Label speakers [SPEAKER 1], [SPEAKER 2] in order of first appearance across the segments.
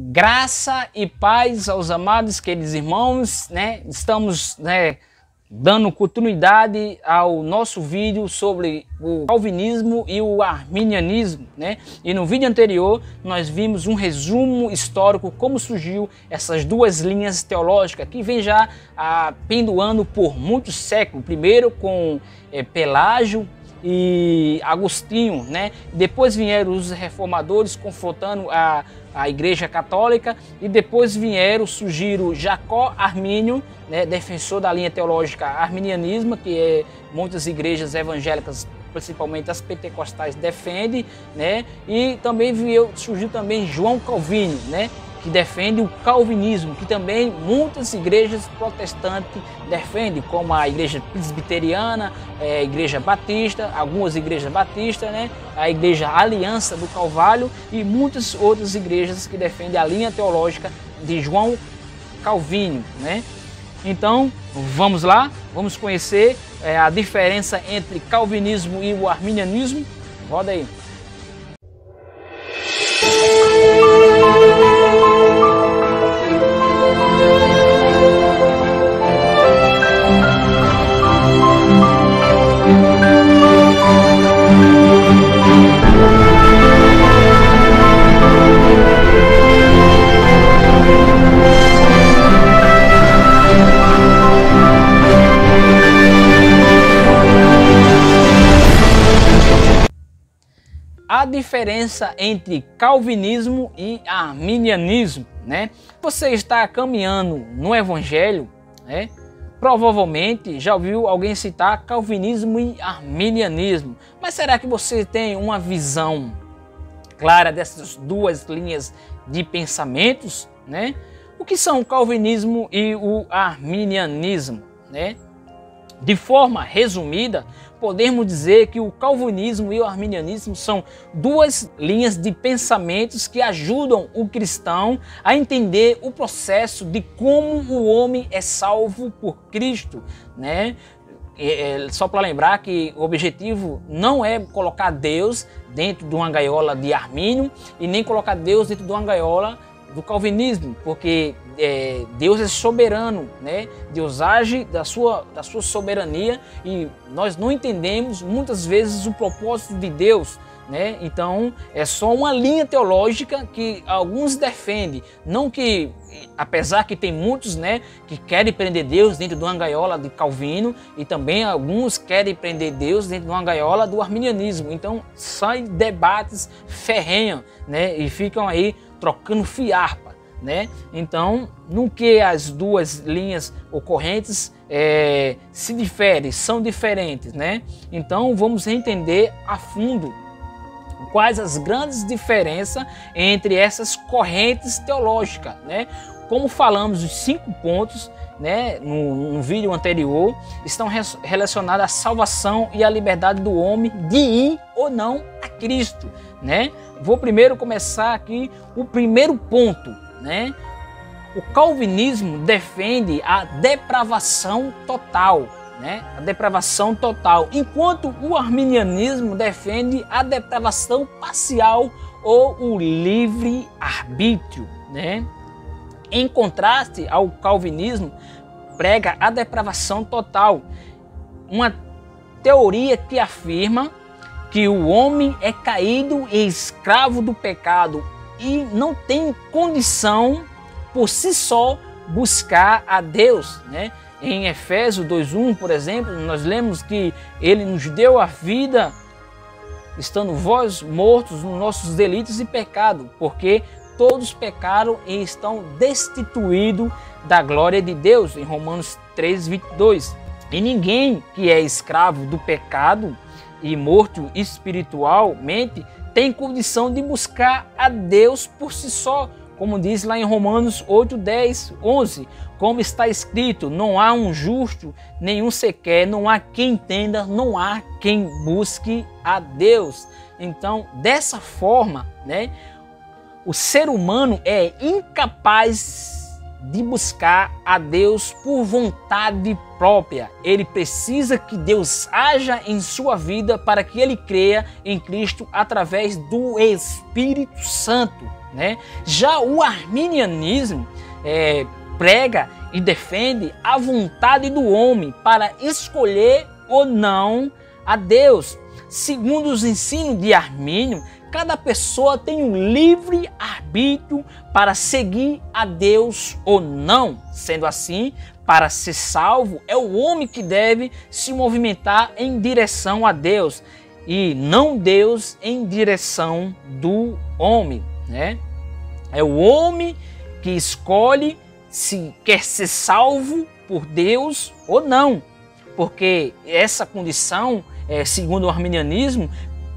[SPEAKER 1] Graça e paz aos amados queridos irmãos, Estamos, dando continuidade ao nosso vídeo sobre o calvinismo e o arminianismo, E no vídeo anterior nós vimos um resumo histórico como surgiu essas duas linhas teológicas que vem já pendoando por muitos séculos. Primeiro com Pelágio e Agostinho, Depois vieram os reformadores confrontando a Igreja Católica, e depois surgiram Jacó Armínio, defensor da linha teológica arminianismo, que muitas igrejas evangélicas, principalmente as pentecostais, defendem, E também surgiu também João Calvino, que defende o calvinismo, que também muitas igrejas protestantes defendem, como a igreja presbiteriana, a igreja batista, algumas igrejas batistas, a igreja Aliança do Calvário e muitas outras igrejas que defendem a linha teológica de João Calvino, Então, vamos lá, vamos conhecer a diferença entre calvinismo e o arminianismo. Roda aí. A diferença entre calvinismo e arminianismo, Você está caminhando no evangelho, Provavelmente já ouviu alguém citar calvinismo e arminianismo. Mas será que você tem uma visão clara dessas duas linhas de pensamentos, O que são o calvinismo e o arminianismo, De forma resumida, podemos dizer que o calvinismo e o arminianismo são duas linhas de pensamentos que ajudam o cristão a entender o processo de como o homem é salvo por Cristo, Só para lembrar que o objetivo não é colocar Deus dentro de uma gaiola de Armínio e nem colocar Deus dentro de uma gaiola do calvinismo, porque Deus é soberano, Deus age da sua soberania e nós não entendemos muitas vezes o propósito de Deus, Então é só uma linha teológica que alguns defendem, não que, apesar que tem muitos, que querem prender Deus dentro de uma gaiola de Calvino, e também alguns querem prender Deus dentro de uma gaiola do arminianismo. Então saem debates ferrenhos, e ficam aí trocando fiarpa, Então, no que as duas linhas ocorrentes se diferem, são diferentes, Então, vamos entender a fundo quais as grandes diferenças entre essas correntes teológicas, Como falamos, os 5 pontos, no vídeo anterior, estão relacionados à salvação e à liberdade do homem de ir ou não a Cristo, Vou primeiro começar aqui o primeiro ponto, O calvinismo defende a depravação total, A depravação total, enquanto o arminianismo defende a depravação parcial ou o livre-arbítrio, Em contraste ao calvinismo, prega a depravação total, uma teoria que afirma que o homem é caído e escravo do pecado e não tem condição por si só buscar a Deus, Em Efésios 2:1, por exemplo, nós lemos que ele nos deu a vida, estando vós mortos nos nossos delitos e pecados, porque todos pecaram e estão destituídos da glória de Deus, em Romanos 3:22. E ninguém que é escravo do pecado e morto espiritualmente tem condição de buscar a Deus por si só, como diz lá em Romanos 8, 10, 11, como está escrito: não há um justo, nenhum sequer, não há quem entenda, não há quem busque a Deus. Então, dessa forma, o ser humano é incapaz de buscar a Deus por vontade própria. Ele precisa que Deus haja em sua vida para que ele creia em Cristo através do Espírito Santo, né? Já o arminianismo prega e defende a vontade do homem para escolher ou não a Deus. Segundo os ensinos de Armínio, cada pessoa tem um livre arbítrio para seguir a Deus ou não. Sendo assim, para ser salvo, é o homem que deve se movimentar em direção a Deus e não Deus em direção do homem, né? É o homem que escolhe se quer ser salvo por Deus ou não, porque essa condição, segundo o arminianismo,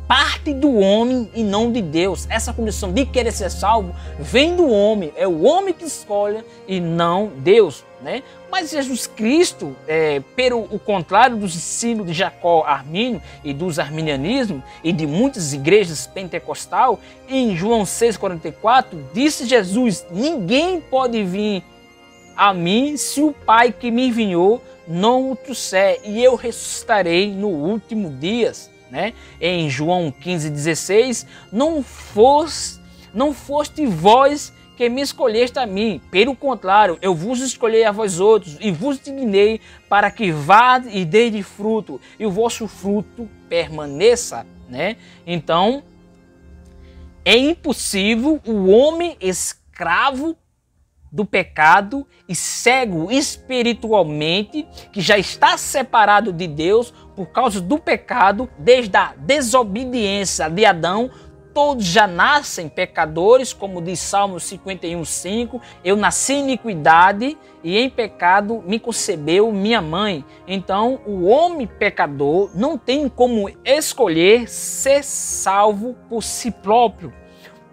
[SPEAKER 1] parte do homem e não de Deus. Essa condição de querer ser salvo vem do homem, é o homem que escolhe e não Deus, né? Mas Jesus Cristo, pelo o contrário dos ensinos de Jacó Armínio e dos arminianismos e de muitas igrejas pentecostal, em João 6,44, disse Jesus: ninguém pode vir a mim se o Pai que me enviou não o trouxer, e eu ressuscitarei no último dia. Né? Em João 15,16, não foste vós que me escolheste a mim, pelo contrário, eu vos escolhi a vós outros e vos dignei para que vá e deis fruto e o vosso fruto permaneça, né? Então, é impossível o homem escravo do pecado e cego espiritualmente, que já está separado de Deus por causa do pecado, desde a desobediência de Adão. Todos já nascem pecadores, como diz Salmo 51,5, eu nasci em iniquidade e em pecado me concebeu minha mãe. Então o homem pecador não tem como escolher ser salvo por si próprio,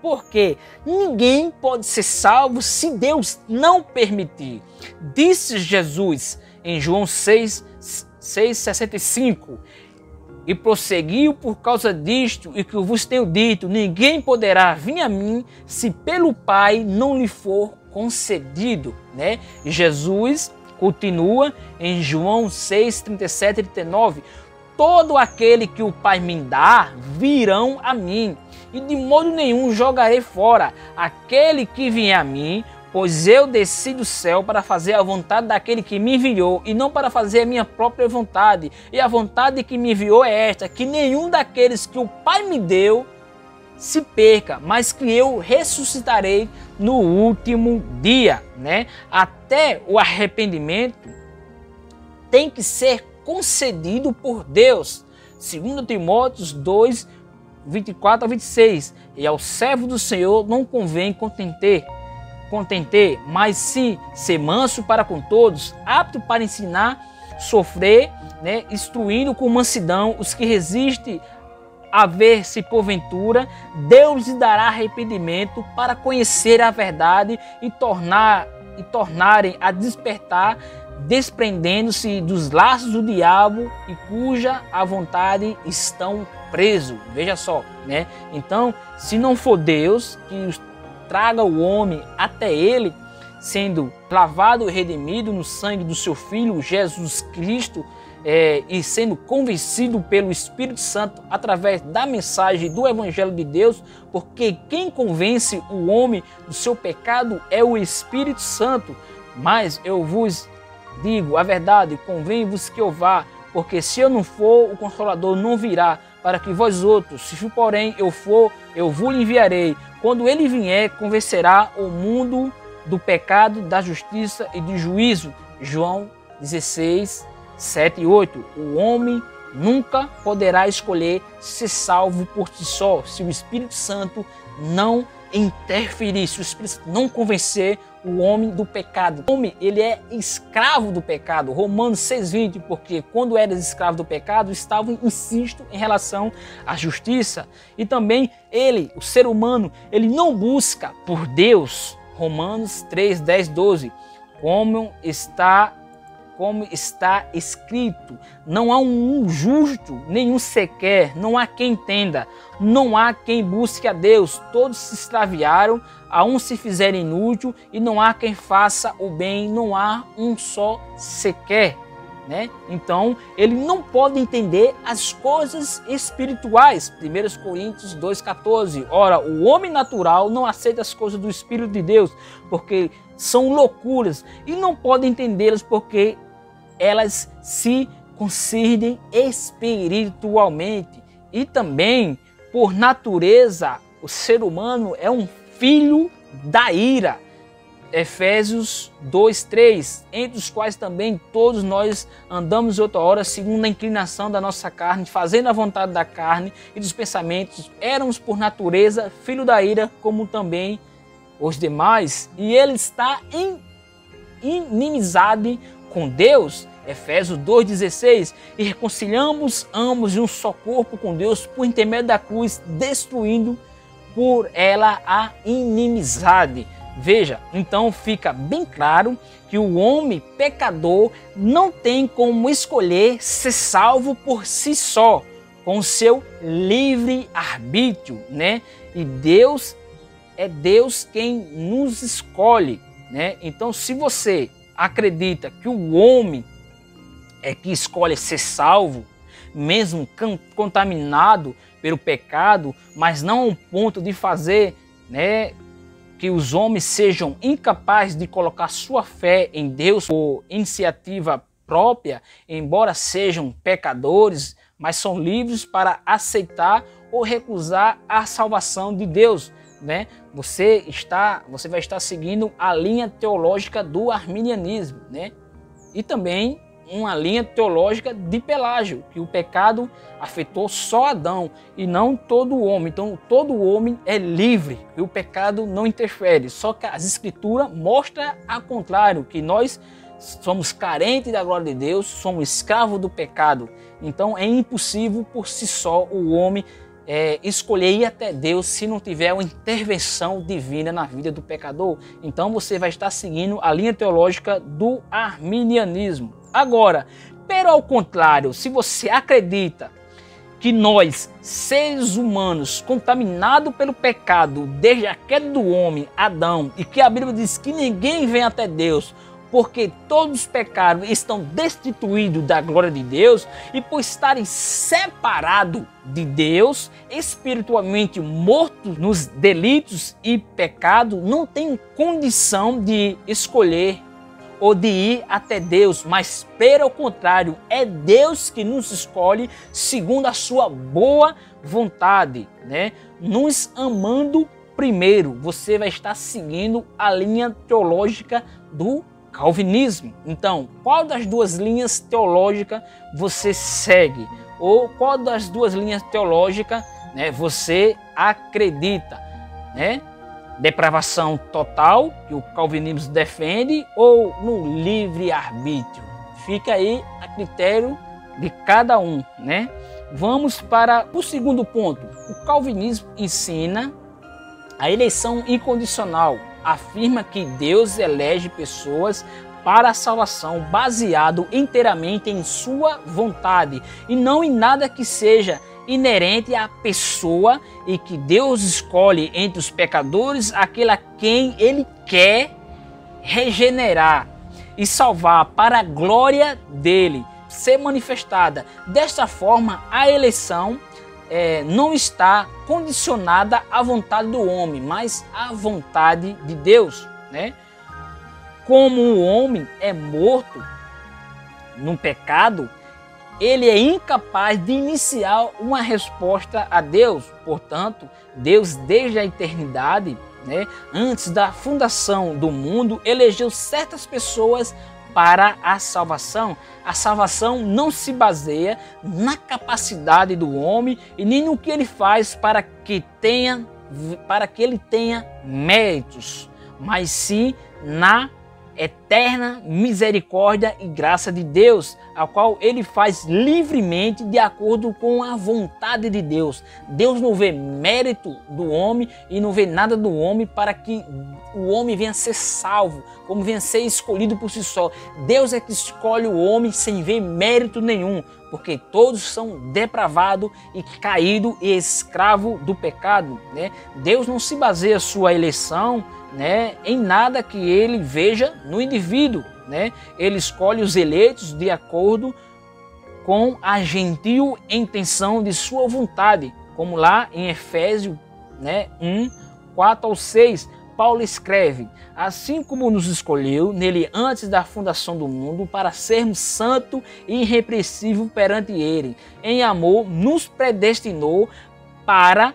[SPEAKER 1] porque ninguém pode ser salvo se Deus não permitir. Disse Jesus em João 6,65, e prosseguiu por causa disto e que eu vos tenho dito, ninguém poderá vir a mim se pelo Pai não lhe for concedido, né? E Jesus continua em João 6,37 e 39, todo aquele que o Pai me dá virão a mim, e de modo nenhum jogarei fora aquele que vier a mim, pois eu desci do céu para fazer a vontade daquele que me enviou e não para fazer a minha própria vontade. E a vontade que me enviou é esta, que nenhum daqueles que o Pai me deu se perca, mas que eu ressuscitarei no último dia, né? Até o arrependimento tem que ser concedido por Deus. 2 Timóteo 2, 24 a 26. E ao servo do Senhor não convém contentar, mas sim ser manso para com todos, apto para ensinar, sofrer, né, instruindo com mansidão os que resistem, a ver se porventura Deus lhe dará arrependimento para conhecer a verdade e tornarem a despertar, desprendendo-se dos laços do diabo e cuja a vontade estão presos. Veja só, né? Então, se não for Deus que traga o homem até ele, sendo lavado e redimido no sangue do seu Filho Jesus Cristo, e sendo convencido pelo Espírito Santo através da mensagem do Evangelho de Deus, porque quem convence o homem do seu pecado é o Espírito Santo. Mas eu vos digo a verdade, convém-vos que eu vá, porque se eu não for, o Consolador não virá, para que vós outros, se porém eu for, eu vos enviarei. Quando ele vier, convencerá o mundo do pecado, da justiça e do juízo. João 16, 7 e 8. O homem nunca poderá escolher ser salvo por si só, se o Espírito Santo não interferir, se o Espírito Santo não convencer o homem do pecado. O homem, ele é escravo do pecado. Romanos 6,20, porque quando eras escravo do pecado, estavam insisto em relação à justiça. E também ele, o ser humano, ele não busca por Deus. Romanos 3, 10, 12. Como está escrito, não há um justo, nenhum sequer, não há quem entenda, não há quem busque a Deus, todos se extraviaram, a um se fizeram inútil, e não há quem faça o bem, não há um só sequer, né? Então, ele não pode entender as coisas espirituais. 1 Coríntios 2,14. Ora, o homem natural não aceita as coisas do Espírito de Deus, porque são loucuras, e não pode entendê-las porque elas se concedem espiritualmente. E também, por natureza, o ser humano é um filho da ira. Efésios 2:3, entre os quais também todos nós andamos outra hora segundo a inclinação da nossa carne, fazendo a vontade da carne e dos pensamentos, éramos por natureza filho da ira, como também os demais, e ele está em inimizade com Deus, Efésios 2:16, e reconciliamos ambos em um só corpo com Deus por intermédio da cruz, destruindo por ela a inimizade. Veja, então fica bem claro que o homem pecador não tem como escolher ser salvo por si só, com o seu livre arbítrio, né? E Deus é Deus quem nos escolhe, né? Então, se você acredita que o homem é que escolhe ser salvo, mesmo contaminado pelo pecado, mas não ao ponto de fazer, né, que os homens sejam incapazes de colocar sua fé em Deus por iniciativa própria, embora sejam pecadores, mas são livres para aceitar ou recusar a salvação de Deus, né? Você vai estar seguindo a linha teológica do arminianismo, né? E também uma linha teológica de Pelágio, que o pecado afetou só Adão e não todo o homem. Então todo homem é livre e o pecado não interfere. Só que as escrituras mostram ao contrário, que nós somos carentes da glória de Deus, somos escravos do pecado. Então é impossível por si só o homem escolher ir até Deus se não tiver uma intervenção divina na vida do pecador. Então você vai estar seguindo a linha teológica do arminianismo. Agora, pero ao contrário, se você acredita que nós, seres humanos, contaminados pelo pecado desde a queda do homem, Adão, e que a Bíblia diz que ninguém vem até Deus, porque todos os pecados estão destituídos da glória de Deus, e por estarem separados de Deus, espiritualmente mortos nos delitos e pecados, não tem condição de escolher ou de ir até Deus, mas pelo contrário, é Deus que nos escolhe segundo a sua boa vontade, né? Nos amando primeiro. Você vai estar seguindo a linha teológica do calvinismo. Então, qual das duas linhas teológicas você segue? Ou qual das duas linhas teológicas, né, você acredita, né? Depravação total, que o calvinismo defende, ou no livre-arbítrio? Fica aí a critério de cada um, né? Vamos para o segundo ponto. O calvinismo ensina a eleição incondicional. Afirma que Deus elege pessoas para a salvação baseado inteiramente em sua vontade e não em nada que seja inerente à pessoa, e que Deus escolhe entre os pecadores aquele a quem Ele quer regenerar e salvar para a glória dele ser manifestada. Desta forma, a eleição não está condicionada à vontade do homem, mas à vontade de Deus, né? Como o homem é morto no pecado, ele é incapaz de iniciar uma resposta a Deus. Portanto, Deus, desde a eternidade, né, antes da fundação do mundo, elegeu certas pessoas para a salvação. A salvação não se baseia na capacidade do homem e nem no que ele faz para que ele tenha méritos, mas sim na eterna misericórdia e graça de Deus, a qual ele faz livremente de acordo com a vontade de Deus. Deus não vê mérito do homem e não vê nada do homem para que o homem venha ser salvo, como venha ser escolhido por si só. Deus é que escolhe o homem sem ver mérito nenhum, porque todos são depravados e caídos e escravos do pecado, né? Deus não se baseia sua eleição, né, em nada que ele veja no indivíduo, né? Ele escolhe os eleitos de acordo com a gentil intenção de sua vontade, como lá em Efésios, né, 1, 4 ao 6, Paulo escreve: assim como nos escolheu nele antes da fundação do mundo para sermos santos e irrepreensíveis perante ele, em amor nos predestinou para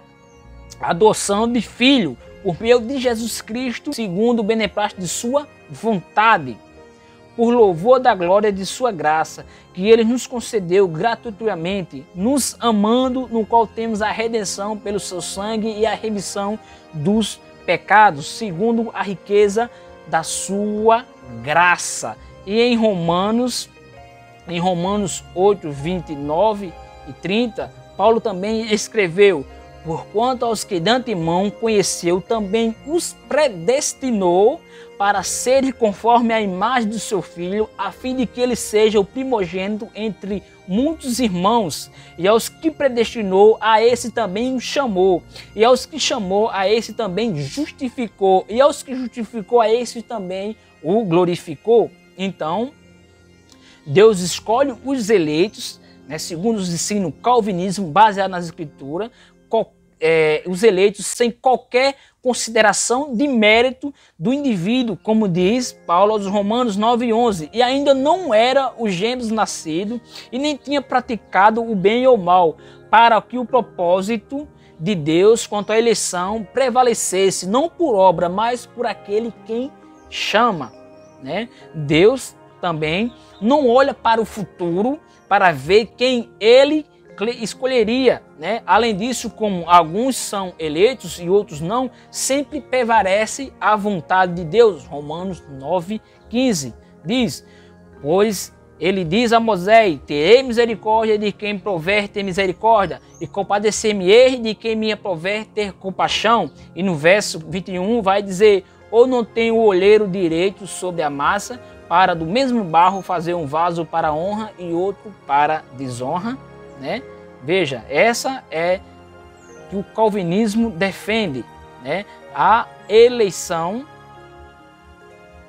[SPEAKER 1] a adoção de filho, por meio de Jesus Cristo, segundo o beneplácito de sua vontade, por louvor da glória de sua graça, que ele nos concedeu gratuitamente, nos amando, no qual temos a redenção pelo seu sangue e a remissão dos pecados, segundo a riqueza da sua graça. E em Romanos 8, 29 e 30, Paulo também escreveu: porquanto aos que de antemão conheceu, também os predestinou para serem conforme a imagem do seu Filho, a fim de que ele seja o primogênito entre muitos irmãos. E aos que predestinou, a esse também o chamou. E aos que chamou, a esse também justificou. E aos que justificou, a esse também o glorificou. Então, Deus escolhe os eleitos, né, segundo os ensinos calvinismo, baseado nas Escrituras, os eleitos sem qualquer consideração de mérito do indivíduo, como diz Paulo aos Romanos 9:11, e ainda não era os gêmeos nascido e nem tinha praticado o bem ou o mal, para que o propósito de Deus quanto à eleição prevalecesse, não por obra, mas por aquele quem chama, né? Deus também não olha para o futuro para ver quem ele escolheria, né? Além disso, como alguns são eleitos e outros não, sempre prevalece a vontade de Deus. Romanos 9:15 diz: pois ele diz a Moisés: terei misericórdia de quem prover ter misericórdia, e compadecer-me-ei de quem me prover ter compaixão. E no verso 21 vai dizer: ou não tem o olheiro direito sobre a massa, para do mesmo barro fazer um vaso para honra e outro para desonra, né? Veja, essa é que o calvinismo defende, né? A eleição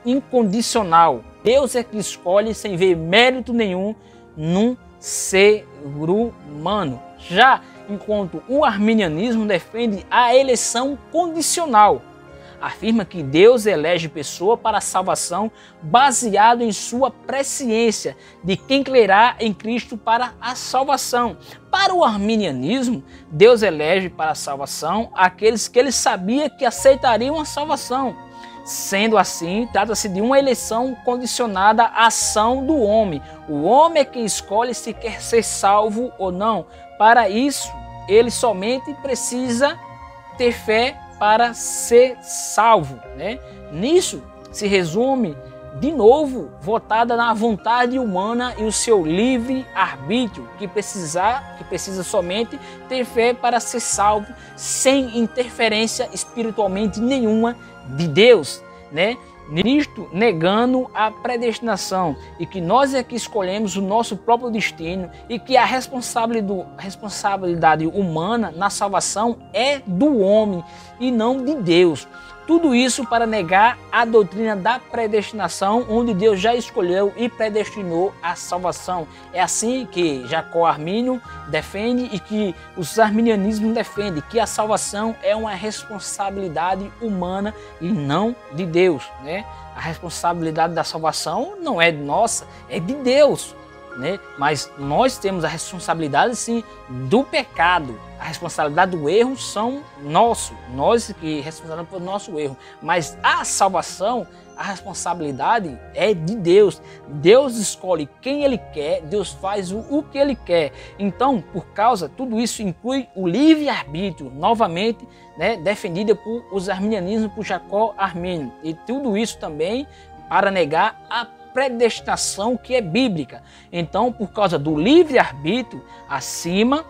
[SPEAKER 1] incondicional. Deus é que escolhe sem ver mérito nenhum num ser humano. Já enquanto o arminianismo defende a eleição condicional. Afirma que Deus elege pessoa para a salvação baseado em sua presciência de quem crerá em Cristo para a salvação. Para o arminianismo, Deus elege para a salvação aqueles que ele sabia que aceitariam a salvação. Sendo assim, trata-se de uma eleição condicionada à ação do homem. O homem é quem escolhe se quer ser salvo ou não. Para isso, ele somente precisa ter fé para ser salvo, né? Nisso se resume, de novo, votada na vontade humana e o seu livre arbítrio, que precisa somente ter fé para ser salvo, sem interferência espiritualmente nenhuma de Deus, né? Nisto, negando a predestinação e que nós é que escolhemos o nosso próprio destino e que a responsabilidade humana na salvação é do homem e não de Deus. Tudo isso para negar a doutrina da predestinação, onde Deus já escolheu e predestinou a salvação. É assim que Jacó Armínio defende e que os arminianismos defendem, que a salvação é uma responsabilidade humana e não de Deus, né? A responsabilidade da salvação não é nossa, é de Deus, né? Mas nós temos a responsabilidade sim do pecado. A responsabilidade do erro são nós que responsáveis pelo nosso erro. Mas a salvação, a responsabilidade é de Deus. Deus escolhe quem Ele quer, Deus faz o que Ele quer. Então, por causa, tudo isso inclui o livre-arbítrio, novamente, né, defendida por os arminianismos, por Jacó Armínio. E tudo isso também para negar a predestinação que é bíblica. Então, por causa do livre-arbítrio, acima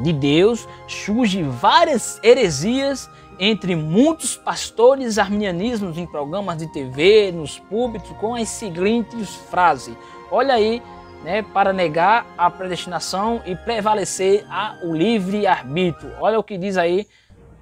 [SPEAKER 1] de Deus, surgem várias heresias entre muitos pastores arminianismos em programas de TV, nos púlpitos, com as seguintes frases. Olha aí, né, para negar a predestinação e prevalecer o livre-arbítrio. Olha o que diz aí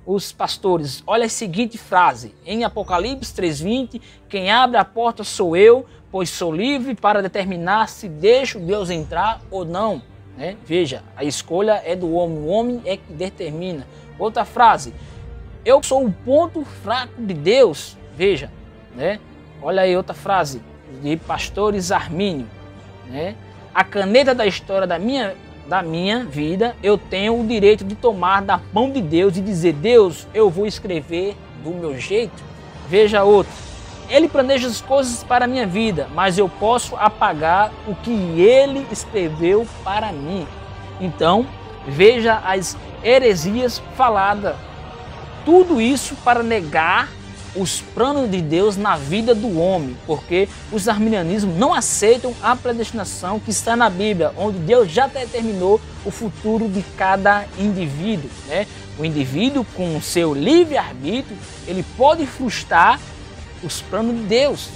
[SPEAKER 1] os pastores. Olha a seguinte frase, em Apocalipse 3:20, quem abre a porta sou eu, pois sou livre para determinar se deixo Deus entrar ou não. Né? Veja, a escolha é do homem, o homem é que determina. Outra frase, eu sou o ponto fraco de Deus. Veja, né? Olha aí outra frase de Pastores Armínio. Né? A caneta da história da minha vida, eu tenho o direito de tomar da mão de Deus e dizer, Deus, eu vou escrever do meu jeito. Veja outro, Ele planeja as coisas para a minha vida, mas eu posso apagar o que Ele escreveu para mim. Então, veja as heresias faladas. Tudo isso para negar os planos de Deus na vida do homem, porque os arminianismos não aceitam a predestinação que está na Bíblia, onde Deus já determinou o futuro de cada indivíduo. Né? O indivíduo, com o seu livre-arbítrio, ele pode frustrar os planos de Deus,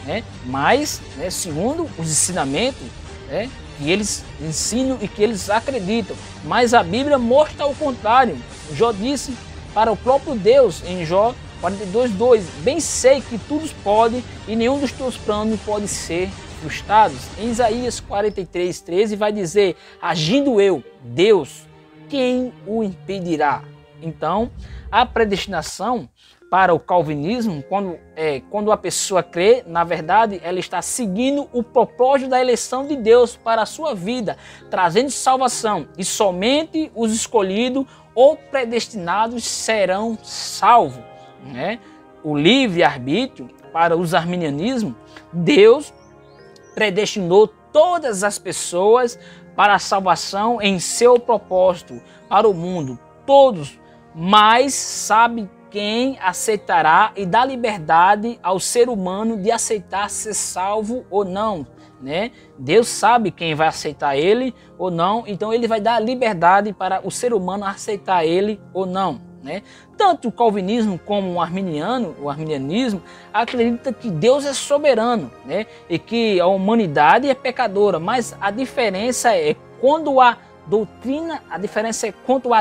[SPEAKER 1] né? Mas, né, segundo os ensinamentos, né, que eles ensinam e que eles acreditam. Mas a Bíblia mostra o contrário. Jó disse para o próprio Deus em Jó 42:2, bem sei que tudo pode e nenhum dos teus planos pode ser frustrado. Em Isaías 43:13 vai dizer, agindo eu, Deus, quem o impedirá? Então, a predestinação para o calvinismo, quando a pessoa crê, na verdade, ela está seguindo o propósito da eleição de Deus para a sua vida, trazendo salvação. E somente os escolhidos ou predestinados serão salvos. Né? O livre-arbítrio, para os arminianismos, Deus predestinou todas as pessoas para a salvação em seu propósito para o mundo. Todos, mas sabe quem aceitará e dá liberdade ao ser humano de aceitar ser salvo ou não. Né? Deus sabe quem vai aceitar ele ou não, então ele vai dar liberdade para o ser humano aceitar ele ou não. Né? Tanto o calvinismo como o arminianismo acredita que Deus é soberano, né? E que a humanidade é pecadora, mas a diferença é quanto à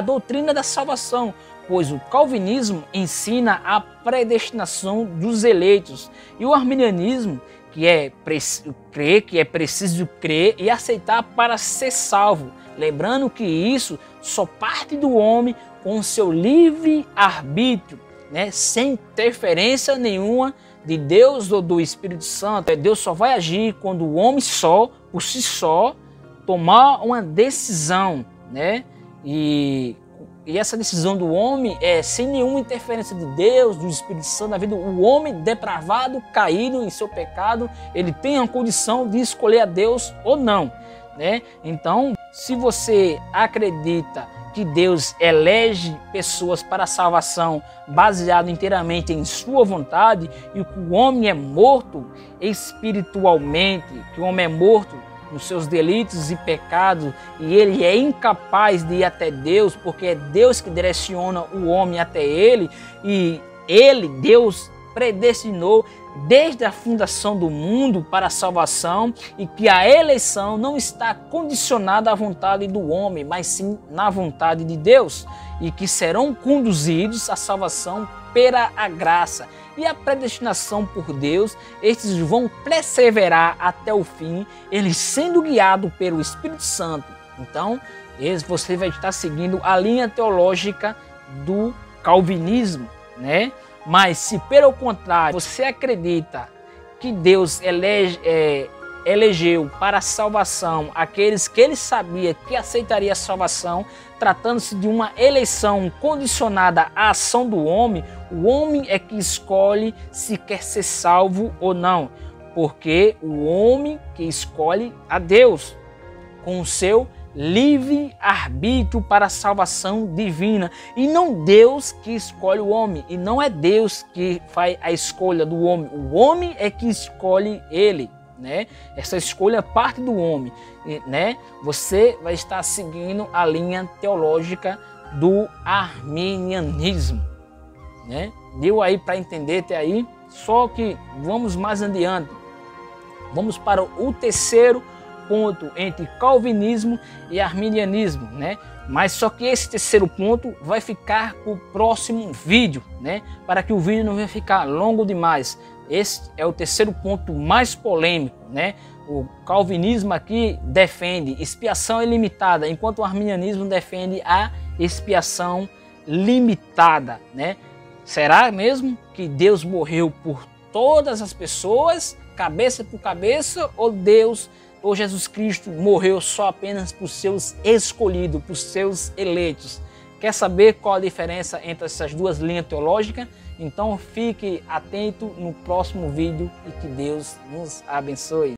[SPEAKER 1] doutrina da salvação, pois o calvinismo ensina a predestinação dos eleitos e o arminianismo que é preciso crer e aceitar para ser salvo, lembrando que isso só parte do homem com seu livre arbítrio, né? Sem interferência nenhuma de Deus ou do Espírito Santo. Deus só vai agir quando o homem por si só, tomar uma decisão, né? E essa decisão do homem é sem nenhuma interferência de Deus, do Espírito Santo na vida. O homem depravado, caído em seu pecado, ele tem a condição de escolher a Deus ou não, né? Então, se você acredita que Deus elege pessoas para a salvação baseado inteiramente em sua vontade e que o homem é morto espiritualmente, que o homem é morto nos seus delitos e pecados e ele é incapaz de ir até Deus, porque é Deus que direciona o homem até ele e Deus predestinou desde a fundação do mundo para a salvação e que a eleição não está condicionada à vontade do homem, mas sim na vontade de Deus e que serão conduzidos à salvação pela a graça e a predestinação por Deus. Estes vão perseverar até o fim, eles sendo guiados pelo Espírito Santo. Então, você vai estar seguindo a linha teológica do calvinismo, né? Mas se pelo contrário você acredita que Deus elegeu para a salvação aqueles que ele sabia que aceitaria a salvação, tratando-se de uma eleição condicionada à ação do homem, o homem é que escolhe se quer ser salvo ou não, porque o homem que escolhe a Deus com o seu livre arbítrio para a salvação divina e não Deus que escolhe o homem, e não é Deus que faz a escolha do homem, o homem é que escolhe ele, né? Essa escolha parte do homem, né? Você vai estar seguindo a linha teológica do arminianismo, né? Deu aí para entender até aí? Só que vamos mais adiante, vamos para o terceiro ponto entre calvinismo e arminianismo, né? Mas só que esse terceiro ponto vai ficar para o próximo vídeo, né? Para que o vídeo não venha ficar longo demais. Esse é o terceiro ponto mais polêmico, né? O calvinismo aqui defende expiação ilimitada, enquanto o arminianismo defende a expiação limitada, né? Será mesmo que Deus morreu por todas as pessoas, cabeça por cabeça, ou Jesus Cristo morreu só apenas por seus escolhidos, por seus eleitos? Quer saber qual a diferença entre essas duas linhas teológicas? Então fique atento no próximo vídeo e que Deus nos abençoe.